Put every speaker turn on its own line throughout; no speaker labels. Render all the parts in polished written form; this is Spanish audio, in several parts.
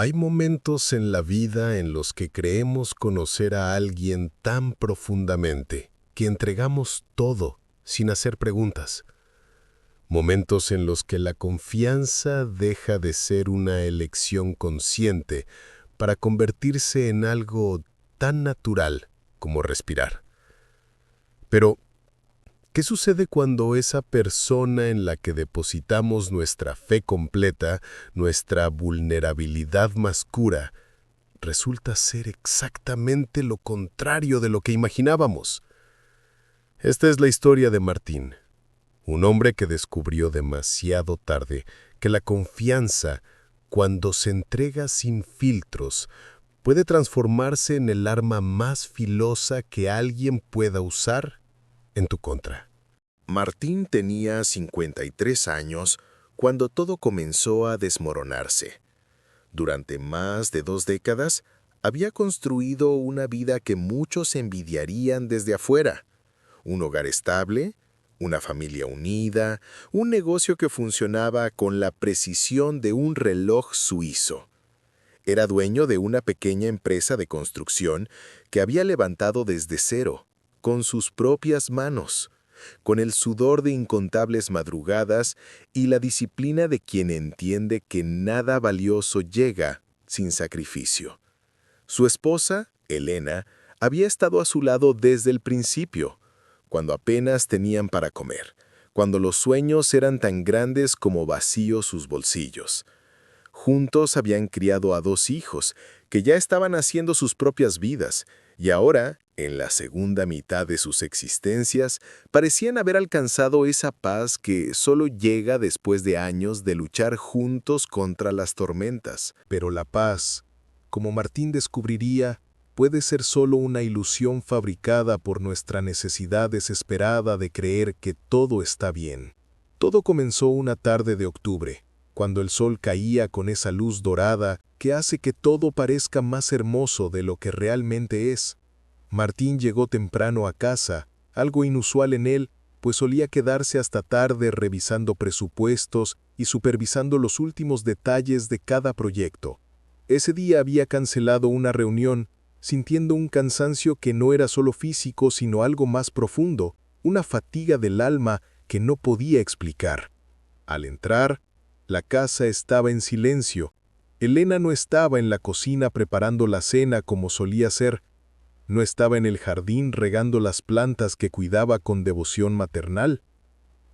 Hay momentos en la vida en los que creemos conocer a alguien tan profundamente que entregamos todo sin hacer preguntas. Momentos en los que la confianza deja de ser una elección consciente para convertirse en algo tan natural como respirar. Pero, ¿qué sucede cuando esa persona en la que depositamos nuestra fe completa, nuestra vulnerabilidad más pura, resulta ser exactamente lo contrario de lo que imaginábamos? Esta es la historia de Martín, un hombre que descubrió demasiado tarde que la confianza, cuando se entrega sin filtros, puede transformarse en el arma más filosa que alguien pueda usar en tu contra.
Martín tenía 53 años cuando todo comenzó a desmoronarse. Durante más de 2 décadas, había construido una vida que muchos envidiarían desde afuera. Un hogar estable, una familia unida, un negocio que funcionaba con la precisión de un reloj suizo. Era dueño de una pequeña empresa de construcción que había levantado desde cero, con sus propias manos, con el sudor de incontables madrugadas y la disciplina de quien entiende que nada valioso llega sin sacrificio. Su esposa, Elena, había estado a su lado desde el principio, cuando apenas tenían para comer, cuando los sueños eran tan grandes como vacíos sus bolsillos. Juntos habían criado a 2 hijos, que ya estaban haciendo sus propias vidas, y ahora, en la segunda mitad de sus existencias, parecían haber alcanzado esa paz que solo llega después de años de luchar juntos contra las tormentas.
Pero la paz, como Martín descubriría, puede ser solo una ilusión fabricada por nuestra necesidad desesperada de creer que todo está bien. Todo comenzó una tarde de octubre, cuando el sol caía con esa luz dorada que hace que todo parezca más hermoso de lo que realmente es. Martín llegó temprano a casa, algo inusual en él, pues solía quedarse hasta tarde revisando presupuestos y supervisando los últimos detalles de cada proyecto. Ese día había cancelado una reunión, sintiendo un cansancio que no era solo físico, sino algo más profundo, una fatiga del alma que no podía explicar. Al entrar, la casa estaba en silencio. Elena no estaba en la cocina preparando la cena como solía ser. No estaba en el jardín regando las plantas que cuidaba con devoción maternal.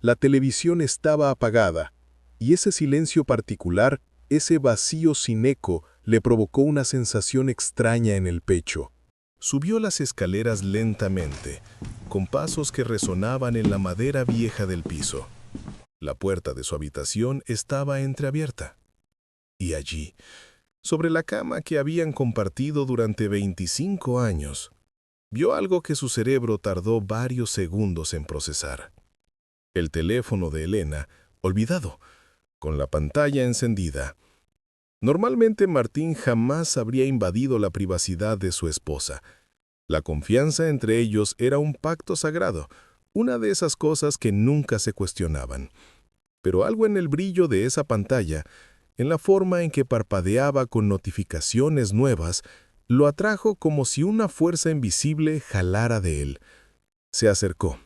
La televisión estaba apagada, y ese silencio particular, ese vacío sin eco, le provocó una sensación extraña en el pecho. Subió las escaleras lentamente, con pasos que resonaban en la madera vieja del piso. La puerta de su habitación estaba entreabierta. Y allí, sobre la cama que habían compartido durante 25 años, vio algo que su cerebro tardó varios segundos en procesar. El teléfono de Elena, olvidado, con la pantalla encendida. Normalmente Martín jamás habría invadido la privacidad de su esposa. La confianza entre ellos era un pacto sagrado, una de esas cosas que nunca se cuestionaban. Pero algo en el brillo de esa pantalla, en la forma en que parpadeaba con notificaciones nuevas, lo atrajo como si una fuerza invisible jalara de él. Se acercó.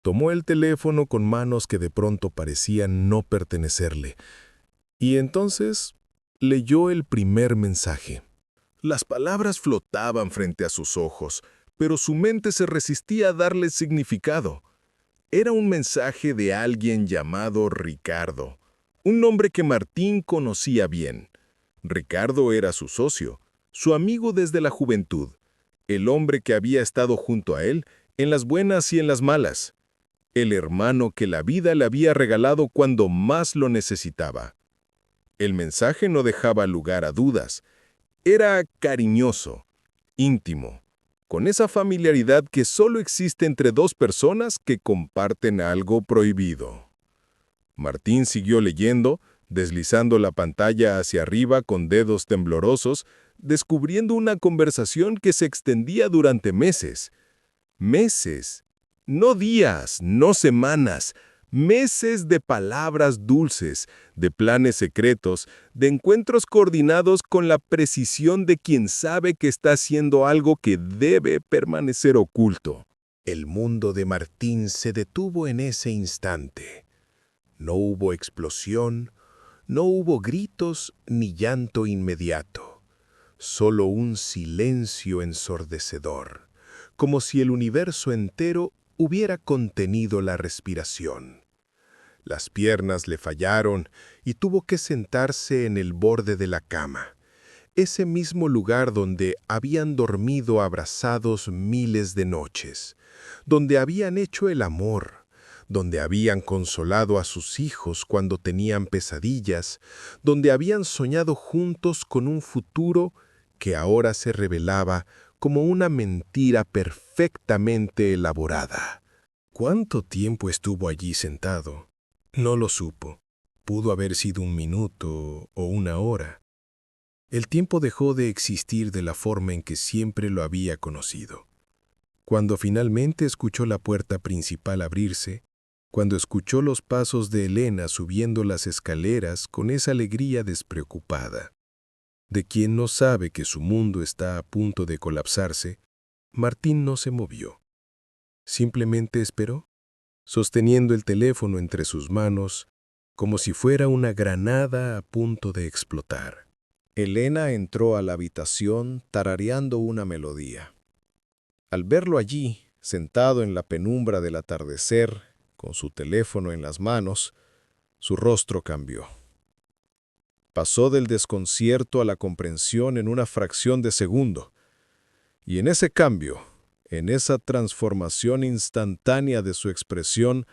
Tomó el teléfono con manos que de pronto parecían no pertenecerle. Y entonces leyó el primer mensaje. Las palabras flotaban frente a sus ojos, pero su mente se resistía a darle significado. Era un mensaje de alguien llamado Ricardo, un nombre que Martín conocía bien. Ricardo era su socio, su amigo desde la juventud, el hombre que había estado junto a él en las buenas y en las malas, el hermano que la vida le había regalado cuando más lo necesitaba. El mensaje no dejaba lugar a dudas. Era cariñoso, íntimo, con esa familiaridad que solo existe entre dos personas que comparten algo prohibido. Martín siguió leyendo, deslizando la pantalla hacia arriba con dedos temblorosos, descubriendo una conversación que se extendía durante meses. Meses, no días, no semanas,
Meses de palabras dulces, de planes secretos, de encuentros coordinados con la precisión de quien sabe que está haciendo algo que debe permanecer oculto.
El mundo de Martín se detuvo en ese instante. No hubo explosión, no hubo gritos ni llanto inmediato. Solo un silencio ensordecedor, como si el universo entero hubiera contenido la respiración. Las piernas le fallaron y tuvo que sentarse en el borde de la cama, ese mismo lugar donde habían dormido abrazados miles de noches, donde habían hecho el amor, donde habían consolado a sus hijos cuando tenían pesadillas, donde habían soñado juntos con un futuro que ahora se revelaba como una mentira perfectamente elaborada. ¿Cuánto tiempo estuvo allí sentado? No lo supo. Pudo haber sido un minuto o una hora. El tiempo dejó de existir de la forma en que siempre lo había conocido. Cuando finalmente escuchó la puerta principal abrirse, cuando escuchó los pasos de Elena subiendo las escaleras con esa alegría despreocupada, de quien no sabe que su mundo está a punto de colapsarse, Martín no se movió. Simplemente esperó, sosteniendo el teléfono entre sus manos, como si fuera una granada a punto de explotar. Elena entró a la habitación tarareando una melodía. Al verlo allí, sentado en la penumbra del atardecer, con su teléfono en las manos, su rostro cambió. Pasó del desconcierto a la comprensión en una fracción de segundo. Y en ese cambio, en esa transformación instantánea de su expresión,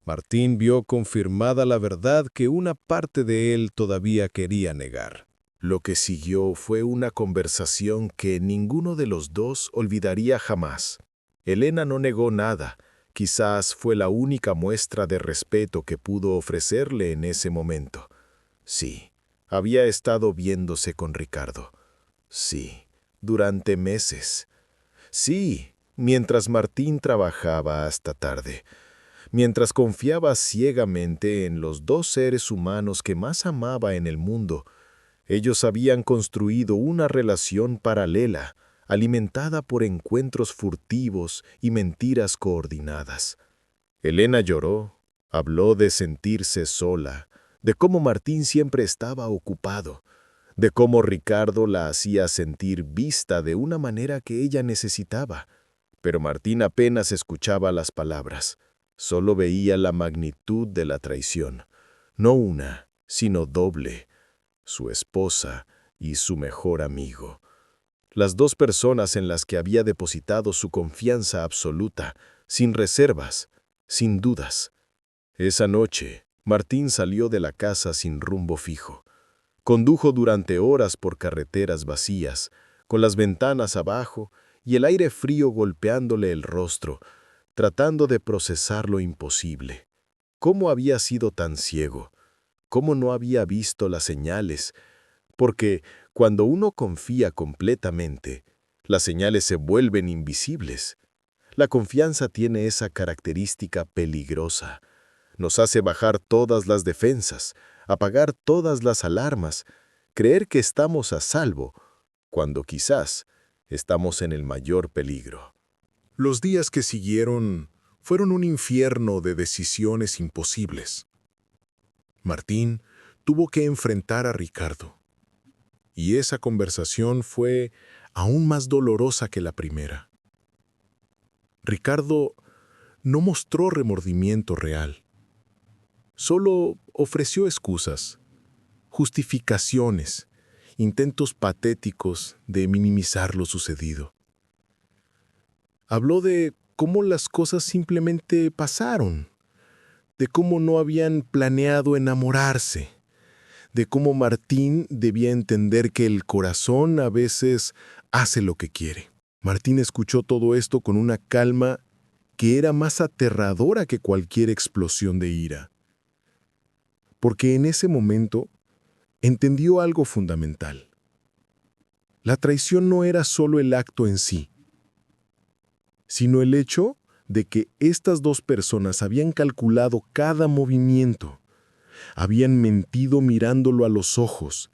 Martín vio confirmada la verdad que una parte de él todavía quería negar. Lo que siguió fue una conversación que ninguno de los dos olvidaría jamás. Elena no negó nada. Quizás fue la única muestra de respeto que pudo ofrecerle en ese momento. Sí, había estado viéndose con Ricardo. Sí, durante meses. Sí, mientras Martín trabajaba hasta tarde. Mientras confiaba ciegamente en los dos seres humanos que más amaba en el mundo, ellos habían construido una relación paralela, alimentada por encuentros furtivos y mentiras coordinadas. Elena lloró, habló de sentirse sola, de cómo Martín siempre estaba ocupado, de cómo Ricardo la hacía sentir vista de una manera que ella necesitaba. Pero Martín apenas escuchaba las palabras, solo veía la magnitud de la traición, no una, sino doble, su esposa y su mejor amigo. Las dos personas en las que había depositado su confianza absoluta, sin reservas, sin dudas. Esa noche, Martín salió de la casa sin rumbo fijo. Condujo durante horas por carreteras vacías, con las ventanas abajo y el aire frío golpeándole el rostro, tratando de procesar lo imposible. ¿Cómo había sido tan ciego? ¿Cómo no había visto las señales? Porque cuando uno confía completamente, las señales se vuelven invisibles. La confianza tiene esa característica peligrosa. Nos hace bajar todas las defensas, apagar todas las alarmas, creer que estamos a salvo, cuando quizás estamos en el mayor peligro. Los días que siguieron fueron un infierno de decisiones imposibles. Martín tuvo que enfrentar a Ricardo. Y esa conversación fue aún más dolorosa que la primera. Ricardo no mostró remordimiento real. Solo ofreció excusas, justificaciones, intentos patéticos de minimizar lo sucedido. Habló de cómo las cosas simplemente pasaron, de cómo no habían planeado enamorarse, de cómo Martín debía entender que el corazón a veces hace lo que quiere. Martín escuchó todo esto con una calma que era más aterradora que cualquier explosión de ira. Porque en ese momento entendió algo fundamental. La traición no era solo el acto en sí, sino el hecho
de que estas dos personas habían calculado cada movimiento, habían mentido mirándolo a los ojos,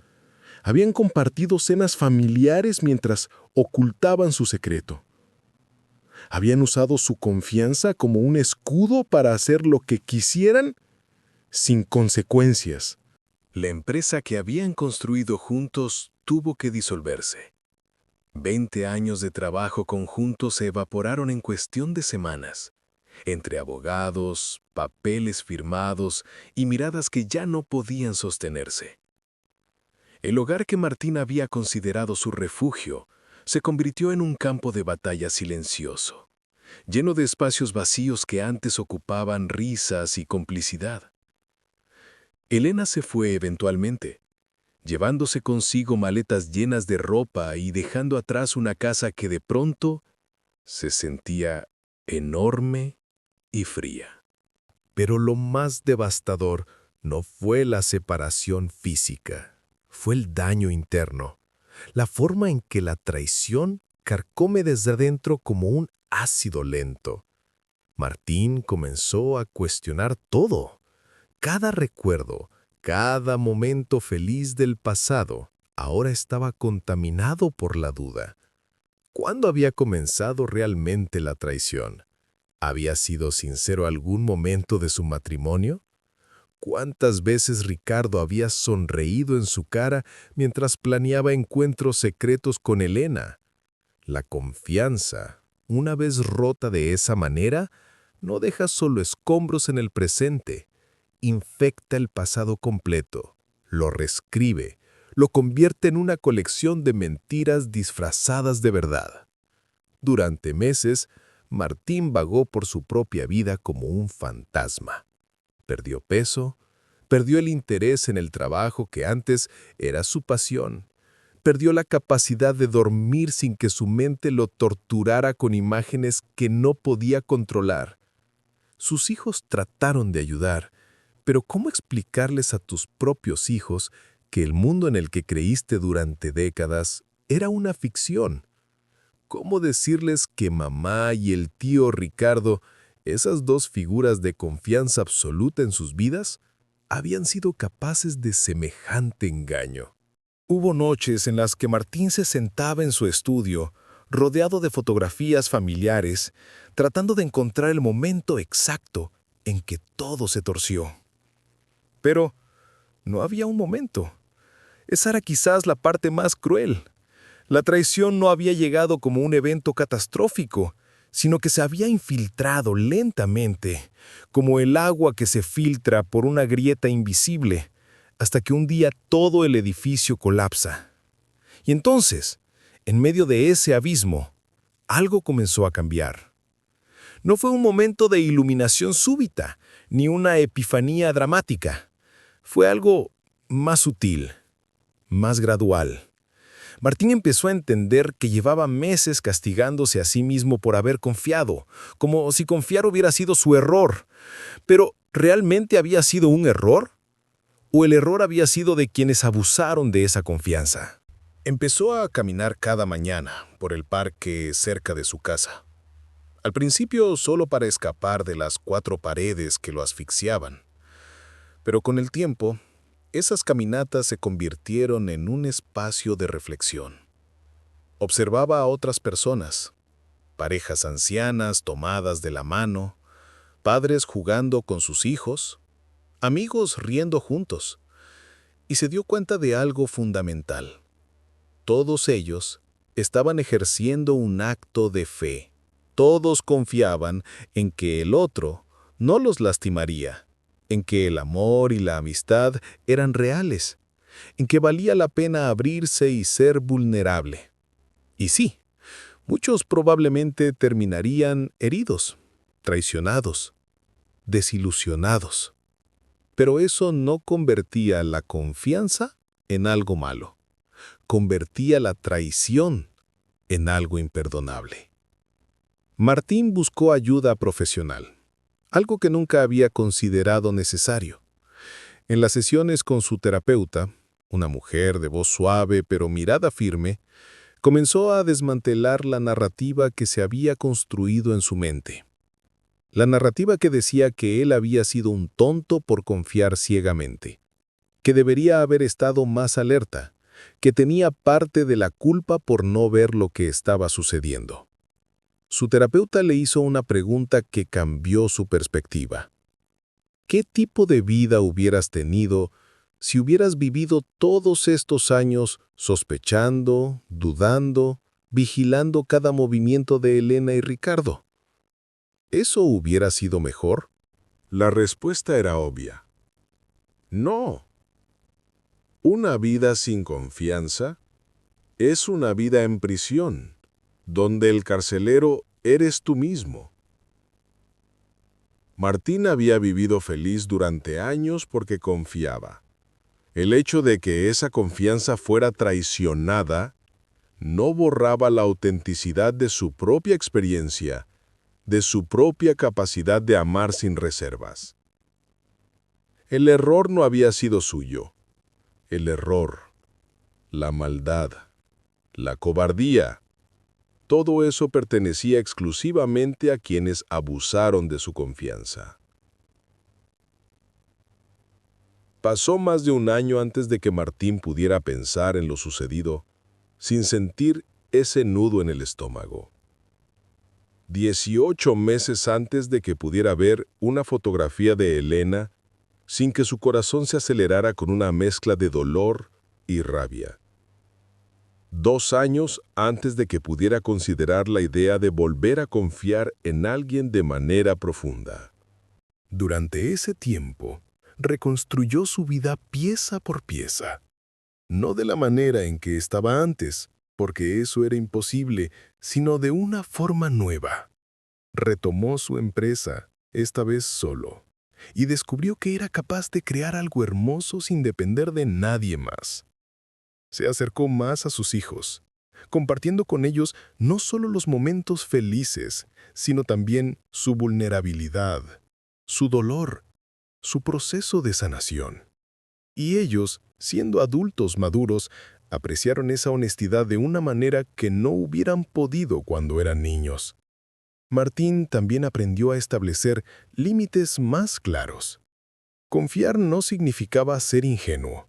habían compartido cenas familiares mientras ocultaban su secreto. Habían usado su confianza como un escudo para hacer lo que quisieran sin consecuencias.
La empresa que habían construido juntos tuvo que disolverse. 20 años de trabajo conjunto se evaporaron en cuestión de semanas, entre abogados, papeles firmados y miradas que ya no podían sostenerse. El hogar que Martín había considerado su refugio se convirtió en un campo de batalla silencioso, lleno de espacios vacíos que antes ocupaban risas y complicidad. Elena se fue eventualmente, llevándose consigo maletas llenas de ropa y dejando atrás una casa que de pronto se sentía enorme y fría.
Pero lo más devastador no fue la separación física, fue el daño interno, la forma en que la traición carcome desde adentro como un ácido lento. Martín comenzó a cuestionar todo. Cada recuerdo, cada momento feliz del pasado, ahora estaba contaminado por la duda. ¿Cuándo había comenzado realmente la traición? ¿Había sido sincero algún momento de su matrimonio? ¿Cuántas veces Ricardo había sonreído en su cara mientras planeaba encuentros secretos con Elena? La confianza, una vez rota de esa manera, no deja solo escombros en el presente. Infecta el pasado completo, lo reescribe, lo convierte en una colección de mentiras disfrazadas de verdad. Durante meses, Martín vagó por su propia vida como un fantasma. Perdió peso, perdió el interés en el trabajo que antes era su pasión, perdió la capacidad de dormir sin que su mente lo torturara con imágenes que no podía controlar. Sus hijos trataron de ayudar, pero ¿cómo explicarles a tus propios hijos que el mundo en el que creíste durante décadas era una ficción? ¿Cómo decirles que mamá y el tío Ricardo, esas dos figuras de confianza absoluta en sus vidas, habían sido capaces de semejante engaño? Hubo noches en las que Martín se sentaba en su estudio, rodeado de fotografías familiares, tratando de encontrar el momento exacto en que todo se torció. Pero no había un momento. Esa era quizás la parte más cruel. La traición no había llegado como un evento catastrófico, sino que se había infiltrado lentamente, como el agua que se filtra por una grieta invisible, hasta que un día todo el edificio colapsa. Y entonces, en medio de ese abismo, algo comenzó a cambiar. No fue un momento de iluminación súbita, ni una epifanía dramática. Fue algo más sutil, más gradual. Martín empezó a entender que llevaba meses castigándose a sí mismo por haber confiado, como si confiar hubiera sido su error. Pero, ¿realmente había sido un error? ¿O el error había sido de quienes abusaron de esa confianza? Empezó a caminar cada mañana por el parque cerca de su casa. Al principio solo para escapar de las 4 paredes que lo asfixiaban. Pero con el tiempo, esas caminatas se convirtieron en un espacio de reflexión. Observaba a otras personas, parejas ancianas tomadas de la mano, padres jugando con sus hijos, amigos riendo juntos, y se dio cuenta de algo fundamental. Todos ellos estaban ejerciendo un acto de fe. Todos confiaban en que el otro no los lastimaría, en que el amor y la amistad eran reales, en que valía la pena abrirse y ser vulnerable. Y sí, muchos probablemente terminarían heridos, traicionados, desilusionados. Pero eso no convertía la confianza en algo malo. Convertía la traición en algo imperdonable. Martín buscó ayuda profesional, algo que nunca había considerado necesario. En las sesiones con su terapeuta, una mujer de voz suave pero mirada firme, comenzó a desmantelar la narrativa que se había construido en su mente.
La narrativa que decía que él había sido un tonto por confiar ciegamente, que debería haber estado más alerta, que tenía parte de la culpa por no ver lo que estaba sucediendo. Su terapeuta le hizo una pregunta que cambió su perspectiva. ¿Qué tipo de vida hubieras tenido si hubieras vivido todos estos años sospechando, dudando, vigilando cada movimiento de Elena y Ricardo? ¿Eso hubiera sido mejor?
La respuesta era obvia. No. Una vida sin confianza es una vida en prisión, donde el carcelero eres tú mismo. Martín había vivido feliz durante años porque confiaba. El hecho de que esa confianza fuera traicionada no borraba la autenticidad de su propia experiencia, de su propia capacidad de amar sin reservas. El error no había sido suyo. El error, la maldad, la cobardía, todo eso pertenecía exclusivamente a quienes abusaron de su confianza. Pasó más de un año antes de que Martín pudiera pensar en lo sucedido, sin sentir ese nudo en el estómago. 18 meses antes de que pudiera ver una fotografía de Elena, sin que su corazón se acelerara con una mezcla de dolor y rabia. 2 años antes de que pudiera considerar la idea de volver a confiar en alguien de manera profunda.
Durante ese tiempo, reconstruyó su vida pieza por pieza. No de la manera en que estaba antes, porque eso era imposible, sino de una forma nueva. Retomó su empresa, esta vez solo, y descubrió que era capaz de crear algo hermoso sin depender de nadie más. Se acercó más a sus hijos, compartiendo con ellos no solo los momentos felices, sino también su vulnerabilidad, su dolor, su proceso de sanación. Y ellos, siendo adultos maduros, apreciaron esa honestidad de una manera que no hubieran podido cuando eran niños. Martín también aprendió a establecer límites más claros. Confiar no significaba ser ingenuo.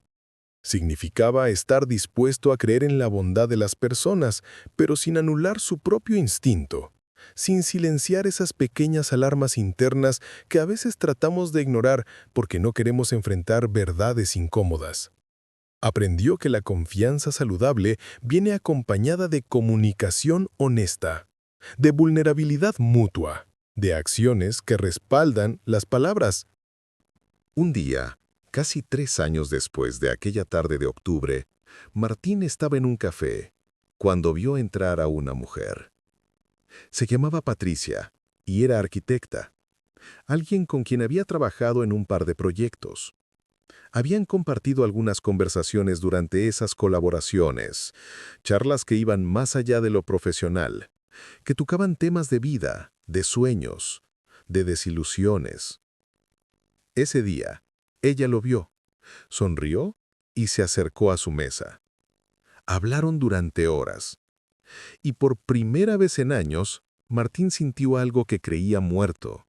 Significaba estar dispuesto a creer en la bondad de las personas, pero sin anular su propio instinto, sin silenciar esas pequeñas alarmas internas que a veces tratamos de ignorar porque no queremos enfrentar verdades incómodas. Aprendió que la confianza saludable viene acompañada de comunicación honesta, de vulnerabilidad mutua, de acciones que respaldan las palabras. Un día, casi 3 años después de aquella tarde de octubre, Martín estaba en un café cuando vio entrar a una mujer. Se llamaba Patricia y era arquitecta, alguien con quien había trabajado en un par de proyectos. Habían compartido algunas conversaciones durante esas colaboraciones, charlas que iban más allá de lo profesional, que tocaban temas de vida, de sueños, de desilusiones. Ese día, ella lo vio, sonrió y se acercó a su mesa. Hablaron durante horas. Y por primera vez en años, Martín sintió algo que creía muerto: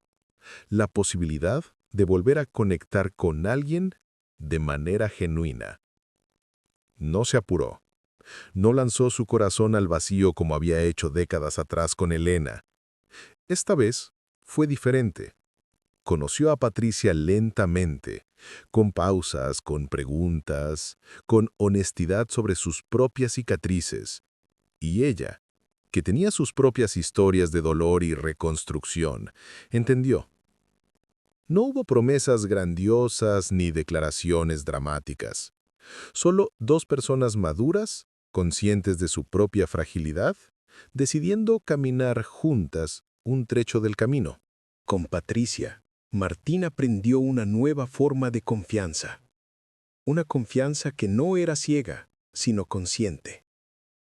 la posibilidad de volver a conectar con alguien de manera genuina. No se apuró. No lanzó su corazón al vacío como había hecho décadas atrás con Elena. Esta vez fue diferente. Conoció a Patricia lentamente, con pausas, con preguntas, con honestidad sobre sus propias cicatrices. Y ella, que tenía sus propias historias de dolor y reconstrucción, entendió. No hubo promesas grandiosas ni declaraciones dramáticas. Solo 2 personas maduras, conscientes de su propia fragilidad, decidiendo caminar juntas un trecho del camino. Con Patricia, Martín aprendió una nueva forma de confianza. Una confianza que no era ciega, sino consciente.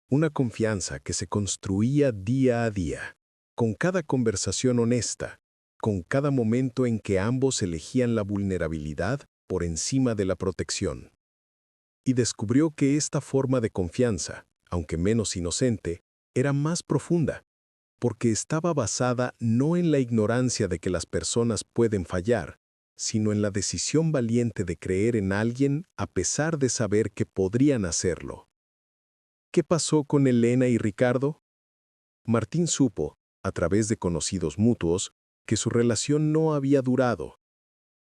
Una confianza que se construía día a día, con cada conversación honesta, con cada momento en que ambos elegían la vulnerabilidad por encima de la protección. Y descubrió que esta forma de confianza, aunque menos inocente, era más profunda. porque estaba basada no en la ignorancia de que las personas pueden fallar, sino en la decisión valiente de creer en alguien a pesar de saber que podrían hacerlo. ¿Qué pasó con Elena y Ricardo? Martín supo, a través de conocidos mutuos, que su relación no había durado.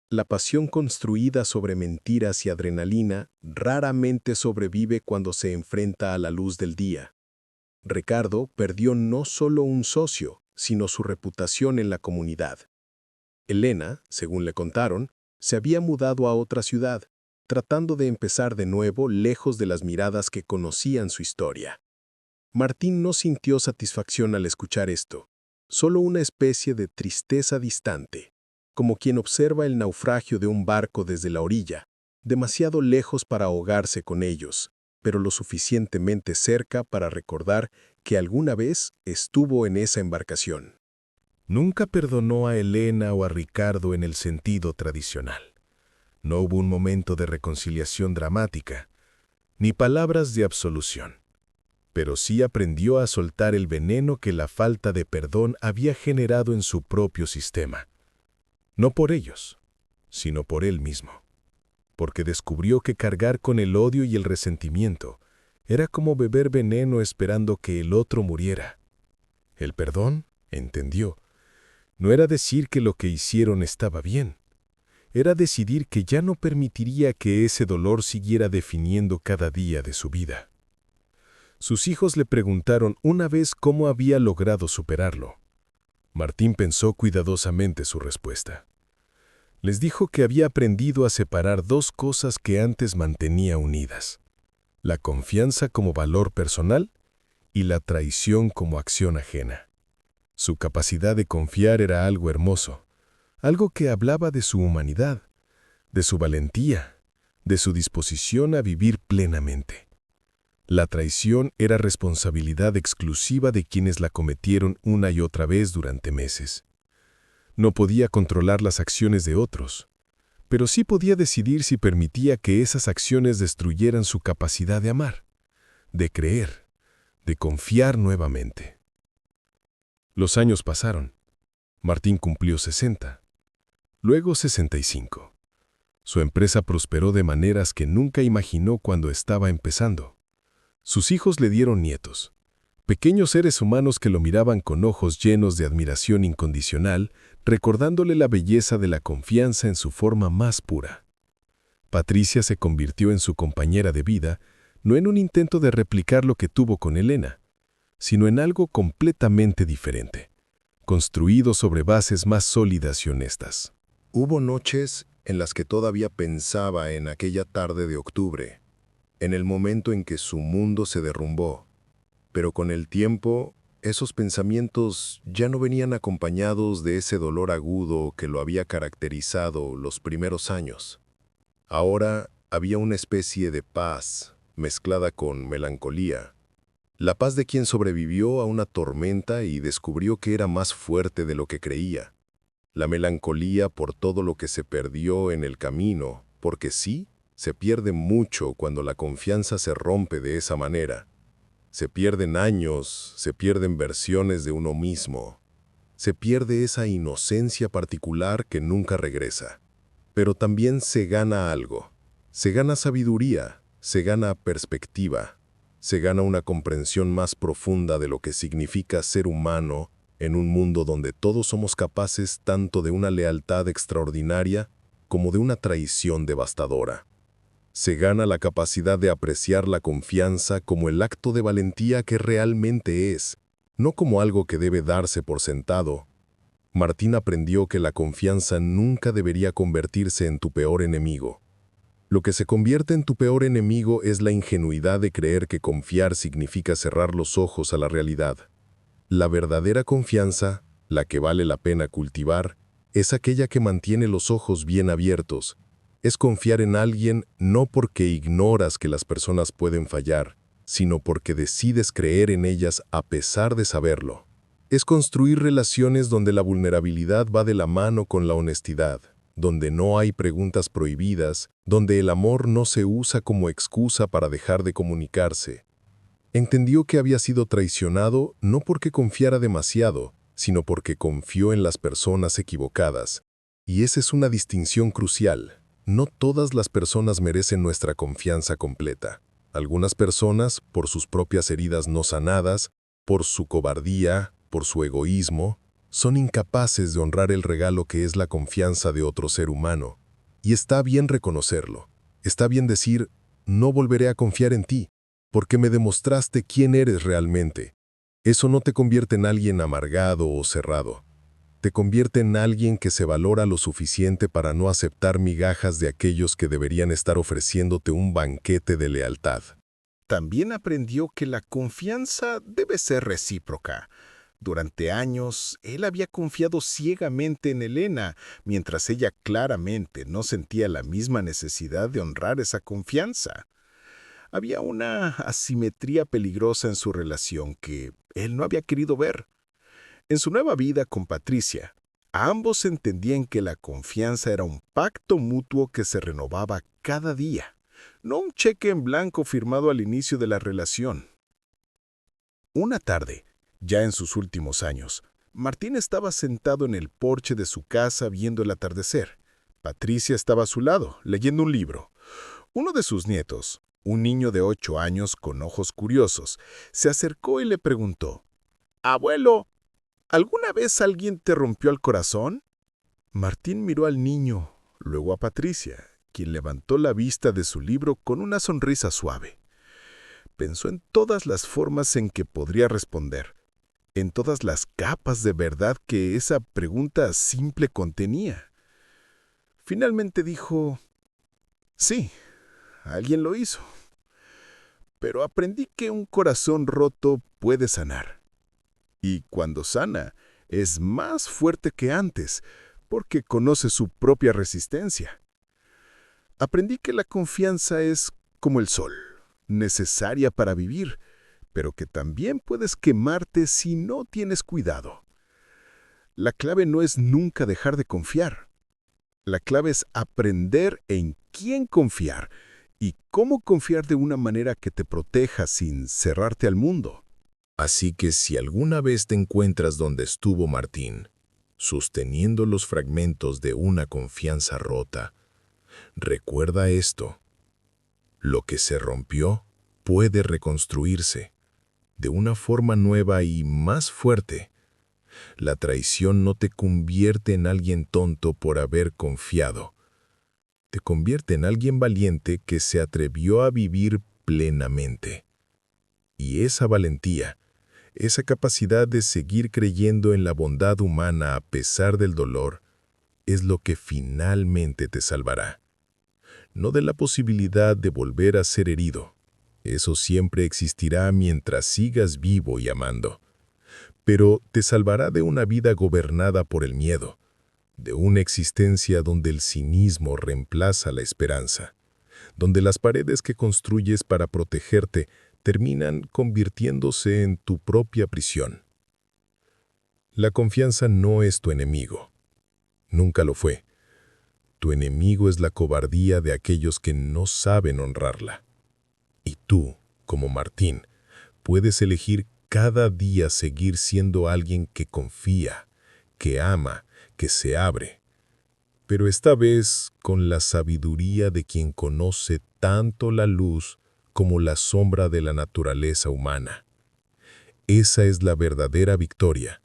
La pasión construida sobre mentiras y adrenalina raramente sobrevive cuando se enfrenta a la luz del día. Ricardo perdió no solo un socio, sino su reputación en la comunidad. Elena, según le contaron, se había mudado a otra ciudad, tratando de empezar de nuevo lejos de las miradas que conocían su historia. Martín no sintió satisfacción al escuchar esto, solo una especie de tristeza distante, como quien observa el naufragio de un barco desde la orilla, demasiado lejos para ahogarse con ellos, pero lo suficientemente cerca para recordar que alguna vez estuvo en esa embarcación.
Nunca perdonó a Elena o a Ricardo en el sentido tradicional. No hubo un momento de reconciliación dramática, ni palabras de absolución. Pero sí aprendió a soltar el veneno que la falta de perdón había generado en su propio sistema. No por ellos, sino por él mismo. Porque descubrió que cargar con el odio y el resentimiento era como beber veneno esperando que el otro muriera. El perdón, entendió, no era decir que lo que hicieron estaba bien. Era decidir que ya no permitiría que ese dolor siguiera definiendo cada día de su vida. Sus hijos le preguntaron una vez cómo había logrado superarlo. Martín pensó cuidadosamente su respuesta. Les dijo que había aprendido a separar dos cosas que antes mantenía unidas: la confianza como valor personal y la traición como acción ajena. Su capacidad de confiar era algo hermoso, algo que hablaba de su humanidad, de su valentía, de su disposición a vivir plenamente. La traición era responsabilidad exclusiva de quienes la cometieron una y otra vez durante meses. No podía controlar las acciones de otros, pero sí podía decidir si permitía que esas acciones destruyeran su capacidad de amar, de creer, de confiar nuevamente. Los años pasaron. Martín cumplió 60, luego 65. Su empresa prosperó de maneras que nunca imaginó cuando estaba empezando. Sus hijos le dieron nietos, pequeños seres humanos que lo miraban con ojos llenos de admiración incondicional, recordándole la belleza de la confianza en su forma más pura. Patricia se convirtió en su compañera de vida, no en un intento de replicar lo que tuvo con Elena, sino en algo completamente diferente, construido sobre bases más sólidas y honestas.
Hubo noches en las que todavía pensaba en aquella tarde de octubre, en el momento en que su mundo se derrumbó. Pero con el tiempo, esos pensamientos ya no venían acompañados de ese dolor agudo que lo había caracterizado los primeros años. Ahora había una especie de paz mezclada con melancolía. La paz de quien sobrevivió a una tormenta y descubrió que era más fuerte de lo que creía. La melancolía por todo lo que se perdió en el camino, porque sí, se pierde mucho cuando la confianza se rompe de esa manera. Se pierden años, se pierden versiones de uno mismo. Se pierde esa inocencia particular que nunca regresa. Pero también se gana algo. Se gana sabiduría, se gana perspectiva, se gana una comprensión más profunda de lo que significa ser humano en un mundo donde todos somos capaces tanto de una lealtad extraordinaria como de una traición devastadora. Se gana la capacidad de apreciar la confianza como el acto de valentía que realmente es, no como algo que debe darse por sentado. Martín aprendió que la confianza nunca debería convertirse en tu peor enemigo. Lo que se convierte en tu peor enemigo es la ingenuidad de creer que confiar significa cerrar los ojos a la realidad. La verdadera confianza, la que vale la pena cultivar, es aquella que mantiene los ojos bien abiertos. Es confiar en alguien no porque ignoras que las personas pueden fallar, sino porque decides creer en ellas a pesar de saberlo. Es construir relaciones donde la vulnerabilidad va de la mano con la honestidad, donde no hay preguntas prohibidas, donde el amor no se usa como excusa para dejar de comunicarse. Entendió que había sido traicionado no porque confiara demasiado, sino porque confió en las personas equivocadas. Y esa es una distinción crucial. No todas las personas merecen nuestra confianza completa. Algunas personas, por sus propias heridas no sanadas, por su cobardía, por su egoísmo, son incapaces de honrar el regalo que es la confianza de otro ser humano. Y está bien reconocerlo. Está bien decir, no volveré a confiar en ti, porque me demostraste quién eres realmente. Eso no te convierte en alguien amargado o cerrado. Te convierte en alguien que se valora lo suficiente para no aceptar migajas de aquellos que deberían estar ofreciéndote un banquete de lealtad.
También aprendió que la confianza debe ser recíproca. Durante años, él había confiado ciegamente en Elena, mientras ella claramente no sentía la misma necesidad de honrar esa confianza. Había una asimetría peligrosa en su relación que él no había querido ver. En su nueva vida con Patricia, ambos entendían que la confianza era un pacto mutuo que se renovaba cada día, no un cheque en blanco firmado al inicio de la relación. Una tarde, ya en sus últimos años, Martín estaba sentado en el porche de su casa viendo el atardecer. Patricia estaba a su lado, leyendo un libro. Uno de sus nietos, un niño de 8 años con ojos curiosos, se acercó y le preguntó: «Abuelo, ¿alguna vez alguien te rompió el corazón?». Martín miró al niño, luego a Patricia, quien levantó la vista de su libro con una sonrisa suave. Pensó en todas las formas en que podría responder, en todas las capas de verdad que esa pregunta simple contenía. Finalmente dijo: «Sí, alguien lo hizo. Pero aprendí que un corazón roto puede sanar. Y cuando sana, es más fuerte que antes, porque conoce su propia resistencia. Aprendí que la confianza es como el sol, necesaria para vivir, pero que también puedes quemarte si no tienes cuidado. La clave no es nunca dejar de confiar. La clave es aprender en quién confiar y cómo confiar de una manera que te proteja sin cerrarte al mundo».
Así que si alguna vez te encuentras donde estuvo Martín, sosteniendo los fragmentos de una confianza rota, recuerda esto: lo que se rompió puede reconstruirse de una forma nueva y más fuerte. La traición no te convierte en alguien tonto por haber confiado. Te convierte en alguien valiente que se atrevió a vivir plenamente. Y esa valentía, esa capacidad de seguir creyendo en la bondad humana a pesar del dolor, es lo que finalmente te salvará. No de la posibilidad de volver a ser herido. Eso siempre existirá mientras sigas vivo y amando. Pero te salvará de una vida gobernada por el miedo, de una existencia donde el cinismo reemplaza la esperanza, donde las paredes que construyes para protegerte terminan convirtiéndose en tu propia prisión. La confianza no es tu enemigo. Nunca lo fue. Tu enemigo es la cobardía de aquellos que no saben honrarla. Y tú, como Martín, puedes elegir cada día seguir siendo alguien que confía, que ama, que se abre. Pero esta vez con la sabiduría de quien conoce tanto la luz como la sombra de la naturaleza humana. Esa es la verdadera victoria.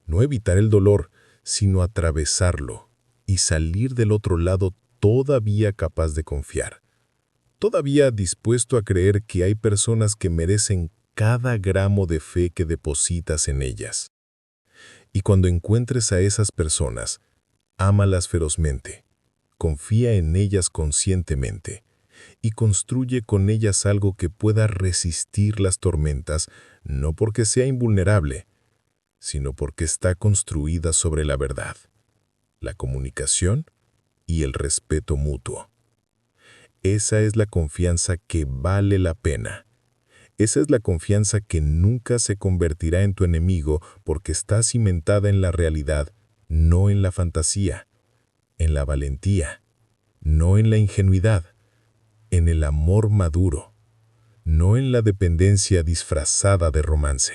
No evitar el dolor, sino atravesarlo y salir del otro lado todavía capaz de confiar. Todavía dispuesto a creer que hay personas que merecen cada gramo de fe que depositas en ellas. Y cuando encuentres a esas personas, ámalas ferozmente, confía en ellas conscientemente y construye con ellas algo que pueda resistir las tormentas, no porque sea invulnerable, sino porque está construida sobre la verdad, la comunicación y el respeto mutuo. Esa es la confianza que vale la pena. Esa es la confianza que nunca se convertirá en tu enemigo porque está cimentada en la realidad, no en la fantasía, en la valentía, no en la ingenuidad, en el amor maduro. no en la dependencia disfrazada de romance.